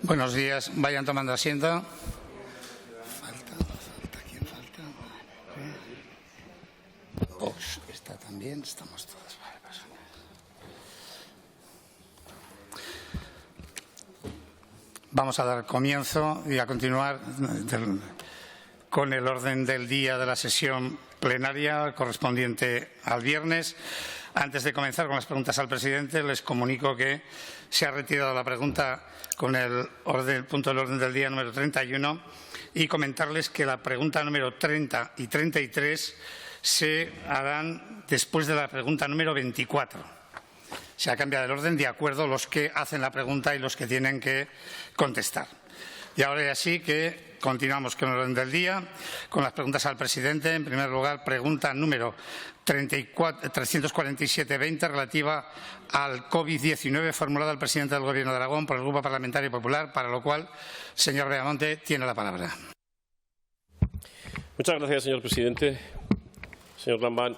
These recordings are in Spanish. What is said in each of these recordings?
Buenos días. Vayan tomando asiento. ¿Quién falta? Vox está también. Estamos todos. Vamos a dar comienzo y a continuar con el orden del día de la sesión plenaria correspondiente al viernes. Antes de comenzar con las preguntas al presidente, les comunico que se ha retirado la pregunta con el punto del orden del día número 31 y comentarles que la pregunta número 30 y 33 se harán después de la pregunta número 24. Se ha cambiado el orden de acuerdo los que hacen la pregunta y los que tienen que contestar. Y ahora ya sí que continuamos con el orden del día, con las preguntas al presidente. En primer lugar, pregunta número 347-20 relativa al COVID-19, formulada al presidente del Gobierno de Aragón por el Grupo Parlamentario Popular, para lo cual, señor Beamonte, tiene la palabra. Muchas gracias, señor presidente. Señor Lambán,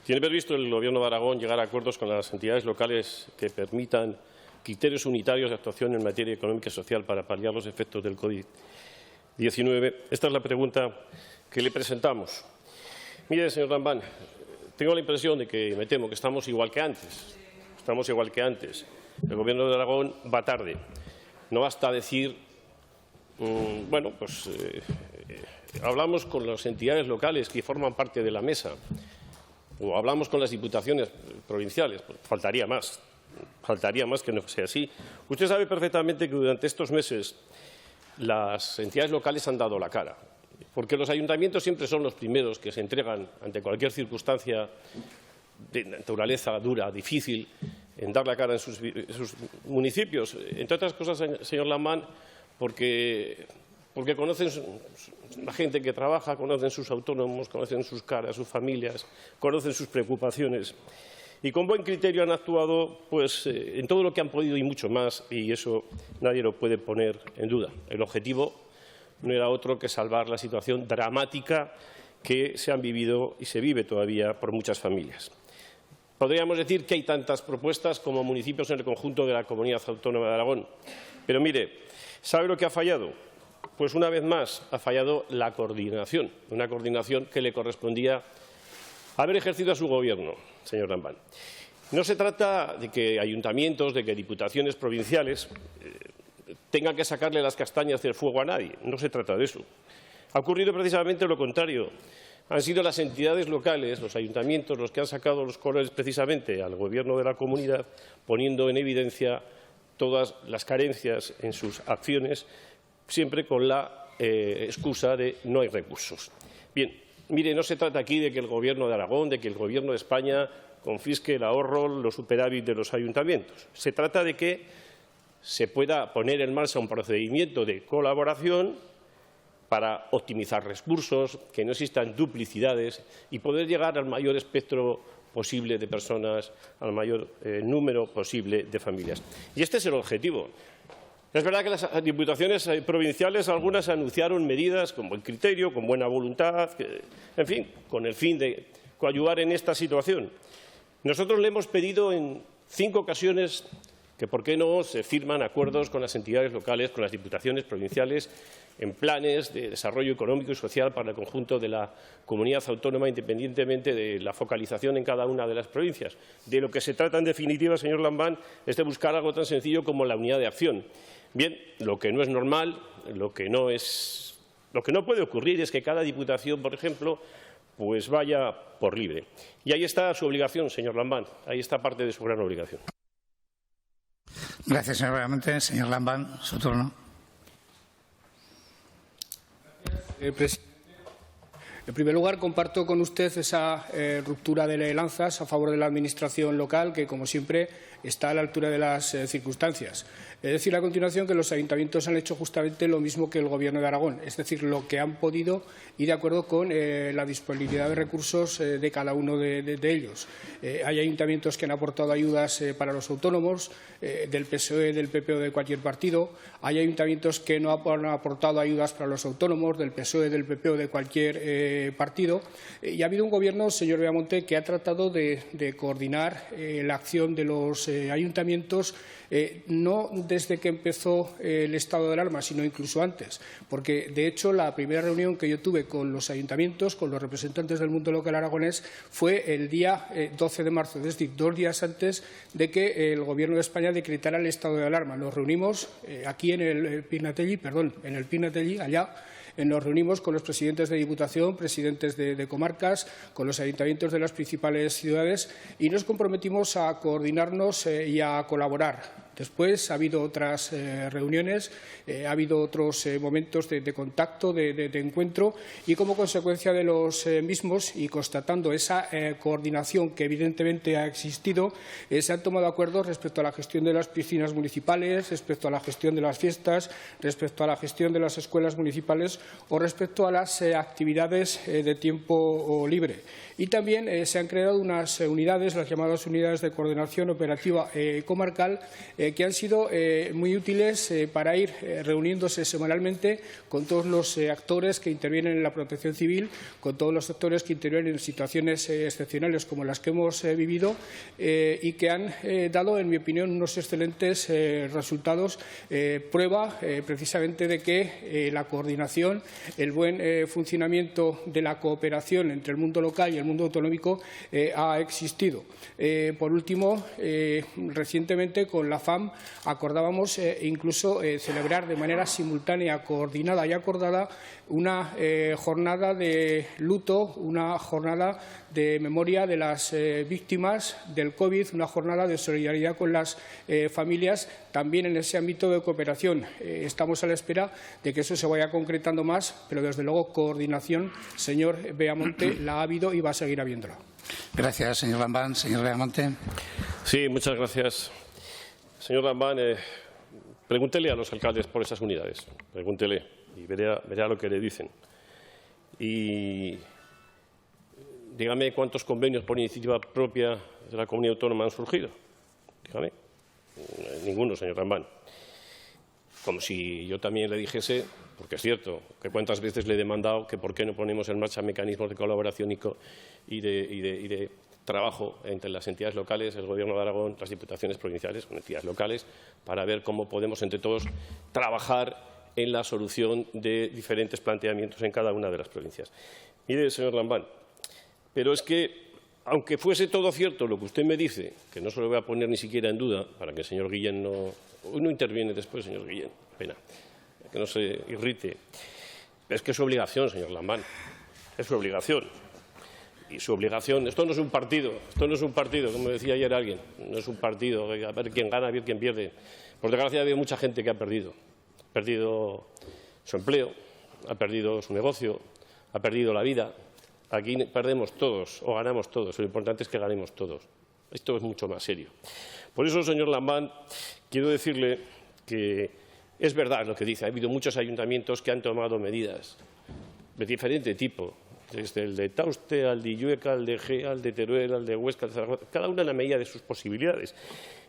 tiene previsto el Gobierno de Aragón llegar a acuerdos con las entidades locales que permitan criterios unitarios de actuación en materia económica y social para paliar los efectos del COVID-19. Esta es la pregunta que le presentamos. Mire, señor Lambán, tengo la impresión de que, me temo, que estamos igual que antes. Estamos igual que antes. El Gobierno de Aragón va tarde. No basta decir, hablamos con las entidades locales que forman parte de la mesa o hablamos con las diputaciones provinciales. Pues faltaría más que no sea así. Usted sabe perfectamente que durante estos meses las entidades locales han dado la cara, porque los ayuntamientos siempre son los primeros que se entregan ante cualquier circunstancia de naturaleza dura, difícil, en dar la cara en sus municipios. Entre otras cosas, señor Lambán, porque conocen la gente que trabaja, conocen sus autónomos, conocen sus caras, sus familias, conocen sus preocupaciones. Y con buen criterio han actuado en todo lo que han podido y mucho más, y eso nadie lo puede poner en duda. El objetivo no era otro que salvar la situación dramática que se han vivido y se vive todavía por muchas familias. Podríamos decir que hay tantas propuestas como municipios en el conjunto de la Comunidad Autónoma de Aragón. Pero mire, ¿sabe lo que ha fallado? Pues una vez más ha fallado la coordinación, una coordinación que le correspondía haber ejercido a su Gobierno, señor Lambán. No se trata de que ayuntamientos, de que diputaciones provinciales tengan que sacarle las castañas del fuego a nadie. No se trata de eso. Ha ocurrido precisamente lo contrario. Han sido las entidades locales, los ayuntamientos, los que han sacado los colores precisamente al Gobierno de la comunidad, poniendo en evidencia todas las carencias en sus acciones, siempre con la excusa de no hay recursos. Bien, mire, no se trata aquí de que el Gobierno de Aragón, de que el Gobierno de España confisque el ahorro, los superávit de los ayuntamientos. Se trata de que se pueda poner en marcha un procedimiento de colaboración para optimizar recursos, que no existan duplicidades y poder llegar al mayor espectro posible de personas, al mayor número posible de familias. Y este es el objetivo. Es verdad que las diputaciones provinciales, algunas anunciaron medidas con buen criterio, con buena voluntad, en fin, con el fin de coadyuvar en esta situación. Nosotros le hemos pedido en 5 ocasiones que por qué no se firman acuerdos con las entidades locales, con las diputaciones provinciales, en planes de desarrollo económico y social para el conjunto de la comunidad autónoma, independientemente de la focalización en cada una de las provincias. De lo que se trata, en definitiva, señor Lambán, es de buscar algo tan sencillo como la unidad de acción. Bien, lo que no es normal, lo que no puede ocurrir es que cada diputación, por ejemplo, pues vaya por libre. Y ahí está su obligación, señor Lambán, ahí está parte de su gran obligación. Gracias, señor Beamonte. Señor Lambán, su turno. Presidente, en primer lugar, comparto con usted esa ruptura de lanzas a favor de la Administración local, que, como siempre, está a la altura de las circunstancias. Es decir, a continuación, que los ayuntamientos han hecho justamente lo mismo que el Gobierno de Aragón, es decir, lo que han podido y de acuerdo con la disponibilidad de recursos de cada uno de ellos. Hay ayuntamientos que han aportado ayudas para los autónomos, del PSOE, del PP o de cualquier partido. Hay ayuntamientos que no han aportado ayudas para los autónomos, del PSOE, del PP o de cualquier partido. Y ha habido un Gobierno, señor Beamonte, que ha tratado de coordinar la acción de los ayuntamientos, no desde que empezó el estado de alarma, sino incluso antes, porque, de hecho, la primera reunión que yo tuve con los ayuntamientos, con los representantes del mundo local aragonés, fue el día 12 de marzo, es decir, 2 días antes de que el Gobierno de España decretara el estado de alarma. Nos reunimos aquí en el Pinatelli, allá. Nos reunimos con los presidentes de Diputación, presidentes de comarcas, con los ayuntamientos de las principales ciudades y nos comprometimos a coordinarnos y a colaborar. Después ha habido otras reuniones, ha habido otros momentos de contacto, de encuentro y, como consecuencia de los mismos y constatando esa coordinación que evidentemente ha existido, se han tomado acuerdos respecto a la gestión de las piscinas municipales, respecto a la gestión de las fiestas, respecto a la gestión de las escuelas municipales o respecto a las actividades de tiempo libre. Y también se han creado unas unidades, las llamadas unidades de coordinación operativa comarcal, que han sido muy útiles para ir reuniéndose semanalmente con todos los actores que intervienen en la protección civil, con todos los actores que intervienen en situaciones excepcionales como las que hemos vivido y que han dado, en mi opinión, unos excelentes resultados, prueba precisamente de que la coordinación, el buen funcionamiento de la cooperación entre el mundo local y el mundo autonómico ha existido. Por último, recientemente con la FAM acordábamos incluso celebrar de manera simultánea, coordinada y acordada una jornada de luto, una jornada de memoria de las víctimas del COVID, una jornada de solidaridad con las familias, también en ese ámbito de cooperación. Estamos a la espera de que eso se vaya concretando más, pero desde luego coordinación, señor Beamonte, la ha habido y va a seguir habiéndola. Gracias, señor Lambán. Señor Beamonte. Sí, muchas gracias. Señor Lambán, pregúntele a los alcaldes por esas unidades. Pregúntele y verá lo que le dicen. Y dígame cuántos convenios por iniciativa propia de la comunidad autónoma han surgido. Dígame. Ninguno, señor Lambán. Como si yo también le dijese, porque es cierto, que cuántas veces le he demandado que por qué no ponemos en marcha mecanismos de colaboración y de trabajo entre las entidades locales, el Gobierno de Aragón, las diputaciones provinciales, con entidades locales, para ver cómo podemos entre todos trabajar en la solución de diferentes planteamientos en cada una de las provincias. Mire, señor Lambán, pero es que, aunque fuese todo cierto lo que usted me dice, que no se lo voy a poner ni siquiera en duda, para que el señor Guillén no interviene después, señor Guillén, pena, que no se irrite, es que es su obligación, señor Lambán, es su obligación. Y su obligación, esto no es un partido, como decía ayer alguien, no es un partido, a ver quién gana, a ver quién pierde. Por desgracia, ha habido mucha gente que ha perdido su empleo, ha perdido su negocio, ha perdido la vida. Aquí perdemos todos o ganamos todos, lo importante es que ganemos todos. Esto es mucho más serio. Por eso, señor Lambán, quiero decirle que es verdad lo que dice, ha habido muchos ayuntamientos que han tomado medidas de diferente tipo, desde el de Tauste, al de Illueca, al de Egea, al de Teruel, al de Huesca, al de Zaragoza, cada una en la medida de sus posibilidades.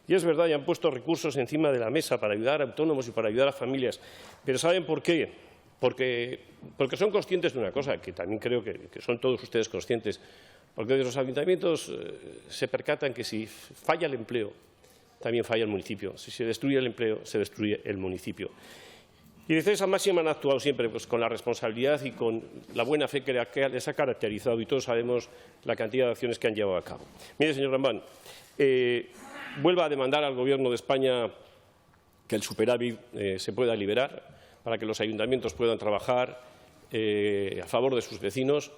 Y es verdad, y han puesto recursos encima de la mesa para ayudar a autónomos y para ayudar a familias. Pero ¿saben por qué? Porque son conscientes de una cosa, que también creo que son todos ustedes conscientes, porque desde los ayuntamientos se percatan que si falla el empleo, también falla el municipio. Si se destruye el empleo, se destruye el municipio. Y desde esa máxima han actuado siempre con la responsabilidad y con la buena fe que les ha caracterizado, y todos sabemos la cantidad de acciones que han llevado a cabo. Mire, señor Lambán, vuelva a demandar al Gobierno de España que el superávit se pueda liberar para que los ayuntamientos puedan trabajar a favor de sus vecinos.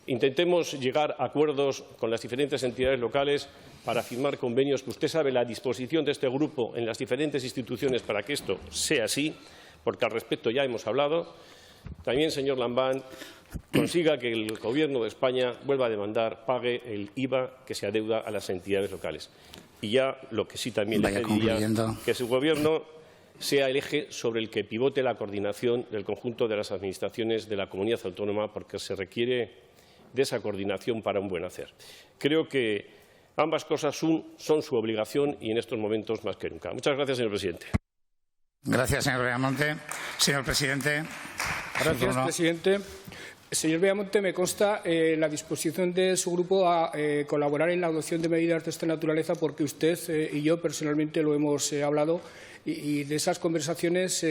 Intentemos llegar a acuerdos con las diferentes entidades locales para firmar convenios, que usted sabe la disposición de este grupo en las diferentes instituciones para que esto sea así, porque al respecto ya hemos hablado. También, señor Lambán, consiga que el Gobierno de España vuelva a demandar, pague el IVA que se adeuda a las entidades locales. Y ya lo que sí también le pediría, que su Gobierno sea el eje sobre el que pivote la coordinación del conjunto de las administraciones de la comunidad autónoma, porque se requiere de esa coordinación para un buen hacer. Creo que ambas cosas son su obligación y en estos momentos más que nunca. Muchas gracias, señor presidente. Gracias, señor Beamonte. Señor presidente. Gracias, presidente. Señor Villamonte, me consta la disposición de su grupo a colaborar en la adopción de medidas de esta naturaleza, porque usted y yo personalmente lo hemos hablado. Y de esas conversaciones,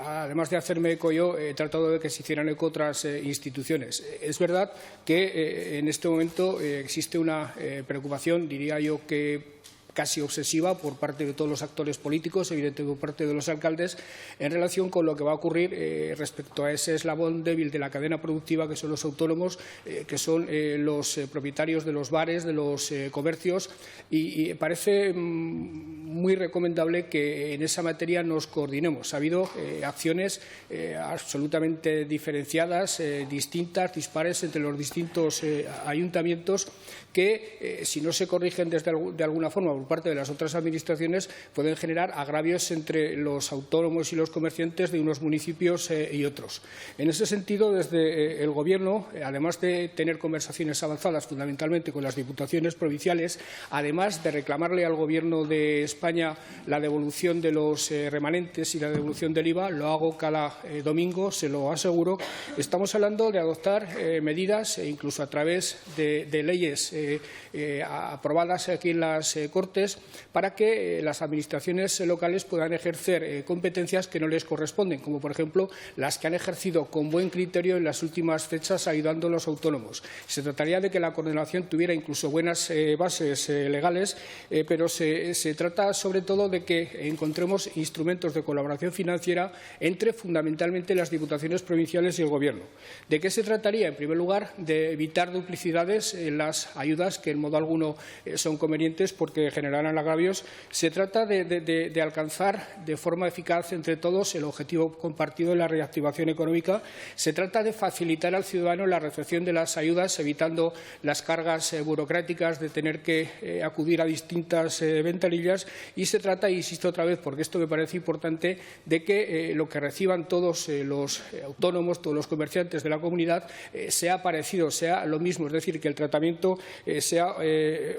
además de hacerme eco yo, he tratado de que se hicieran eco otras instituciones. Es verdad que en este momento existe una preocupación, diría yo que casi obsesiva, por parte de todos los actores políticos, evidentemente por parte de los alcaldes, en relación con lo que va a ocurrir respecto a ese eslabón débil de la cadena productiva, que son los autónomos, que son los propietarios de los bares, de los comercios, y parece muy recomendable que en esa materia nos coordinemos. Ha habido acciones absolutamente diferenciadas, distintas, dispares entre los distintos ayuntamientos que, si no se corrigen de alguna forma por parte de las otras administraciones, pueden generar agravios entre los autónomos y los comerciantes de unos municipios y otros. En ese sentido, desde el Gobierno, además de tener conversaciones avanzadas fundamentalmente con las diputaciones provinciales, además de reclamarle al Gobierno de España la devolución de los remanentes y la devolución del IVA, lo hago cada domingo, se lo aseguro, estamos hablando de adoptar medidas, incluso a través de leyes aprobadas aquí en las Cortes, para que las administraciones locales puedan ejercer competencias que no les corresponden, como por ejemplo las que han ejercido con buen criterio en las últimas fechas ayudando a los autónomos. Se trataría de que la coordinación tuviera incluso buenas bases legales, pero se trata sobre todo de que encontremos instrumentos de colaboración financiera entre fundamentalmente las diputaciones provinciales y el Gobierno. ¿De qué se trataría? En primer lugar, de evitar duplicidades en las ayudas, que en modo alguno son convenientes porque generarán agravios. Se trata de alcanzar de forma eficaz entre todos el objetivo compartido de la reactivación económica. Se trata de facilitar al ciudadano la recepción de las ayudas, evitando las cargas burocráticas de tener que acudir a distintas ventanillas. Y se trata, insisto otra vez, porque esto me parece importante, de que lo que reciban todos los autónomos, todos los comerciantes de la comunidad, sea parecido, sea lo mismo, es decir, que el tratamiento sea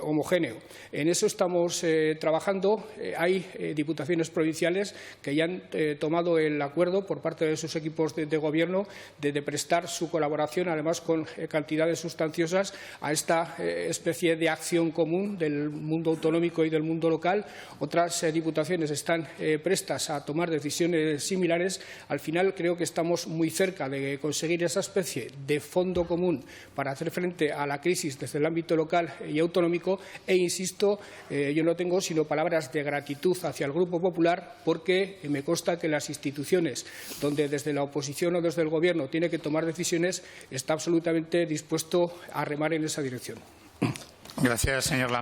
homogéneo. En eso estamos trabajando. Hay diputaciones provinciales que ya han tomado el acuerdo por parte de sus equipos de Gobierno de prestar su colaboración, además con cantidades sustanciosas, a esta especie de acción común del mundo autonómico y del mundo local. Otras diputaciones están prestas a tomar decisiones similares. Al final creo que estamos muy cerca de conseguir esa especie de fondo común para hacer frente a la crisis desde el ámbito local y autonómico, e insisto, yo no tengo sino palabras de gratitud hacia el Grupo Popular, porque me consta que las instituciones donde desde la oposición o desde el Gobierno tiene que tomar decisiones está absolutamente dispuesto a remar en esa dirección. Gracias, señor Lam.